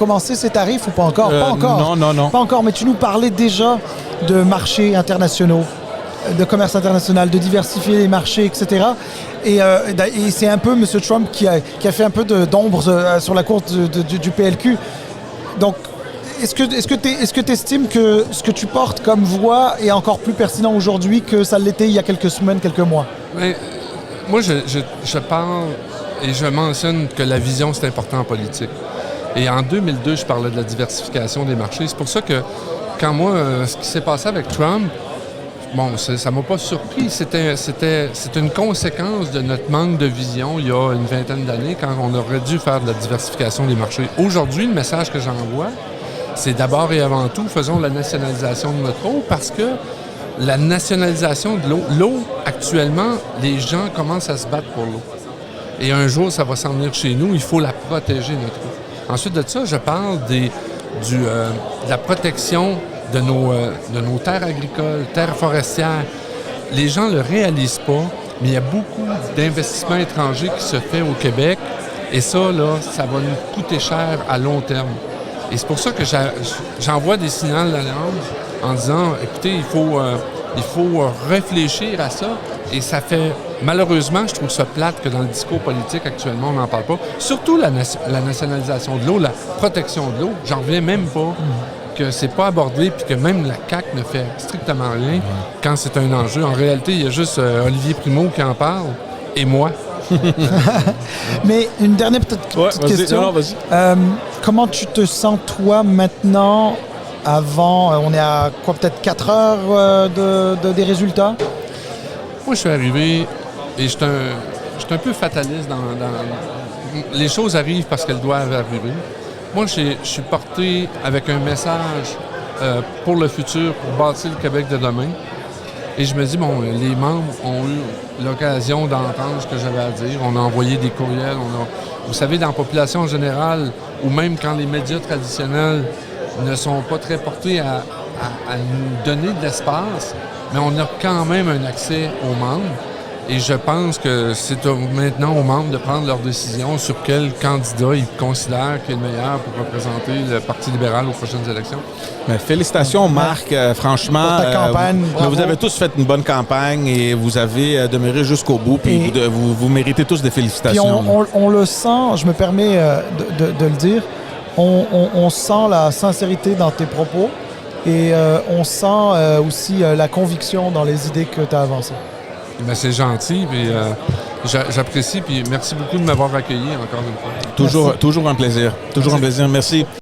commencé ces tarifs ou pas encore? Pas encore. Non. Pas encore, mais tu nous parlais déjà de marchés internationaux, de commerce international, de diversifier les marchés, etc. Et c'est un peu M. Trump qui a fait un peu d'ombre sur la course du PLQ. Donc, est-ce que tu estimes que ce que tu portes comme voix est encore plus pertinent aujourd'hui que ça l'était il y a quelques semaines, quelques mois? Mais, moi, je parle et je mentionne que la vision, c'est important en politique. Et en 2002, je parlais de la diversification des marchés. C'est pour ça que, quand moi, ce qui s'est passé avec Trump, bon, ça ne m'a pas surpris. C'est une conséquence de notre manque de vision il y a une vingtaine d'années, quand on aurait dû faire de la diversification des marchés. Aujourd'hui, le message que j'envoie, c'est d'abord et avant tout, faisons la nationalisation de notre eau, parce que la nationalisation de l'eau, actuellement, les gens commencent à se battre pour l'eau. Et un jour, ça va s'en venir chez nous, il faut la protéger, notre eau. Ensuite de ça, je parle de la protection de nos terres agricoles, terres forestières. Les gens ne le réalisent pas, mais il y a beaucoup d'investissements étrangers qui se font au Québec. Et ça, là, ça va nous coûter cher à long terme. Et c'est pour ça que j'envoie des signaux d'alarme en disant, écoutez, il faut réfléchir à ça. Et ça fait, malheureusement, je trouve ça plate que dans le discours politique actuellement, on n'en parle pas. Surtout la nationalisation de l'eau, la protection de l'eau. J'en reviens même pas que c'est pas abordé, puis que même la CAQ ne fait strictement rien quand c'est un enjeu. En réalité, il y a juste Olivier Primo qui en parle, et moi. Mais une dernière petite question. Non, vas-y. Comment tu te sens, toi, maintenant, avant, on est à quoi, peut-être 4 heures des résultats? Moi, je suis arrivé et je suis un peu fataliste dans les choses arrivent parce qu'elles doivent arriver. Moi, je suis porté avec un message pour le futur, pour bâtir le Québec de demain. Et je me dis, bon, les membres ont eu l'occasion d'entendre ce que j'avais à dire. On a envoyé des courriels. Vous savez, dans la population générale, ou même quand les médias traditionnels ne sont pas très portés à nous donner de l'espace, mais on a quand même un accès aux membres. Et je pense que c'est maintenant aux membres de prendre leur décision sur quel candidat ils considèrent qui est le meilleur pour représenter le Parti libéral aux prochaines élections. Mais félicitations, Marc. Franchement, pour ta campagne, vous avez tous fait une bonne campagne et vous avez demeuré jusqu'au bout. Puis vous méritez tous des félicitations. Puis on le sent, je me permets de le dire, on sent la sincérité dans tes propos et on sent aussi la conviction dans les idées que tu as avancées. Bien, c'est gentil, puis j'apprécie, puis merci beaucoup de m'avoir accueilli encore une fois. Toujours un plaisir. Toujours un plaisir. Merci.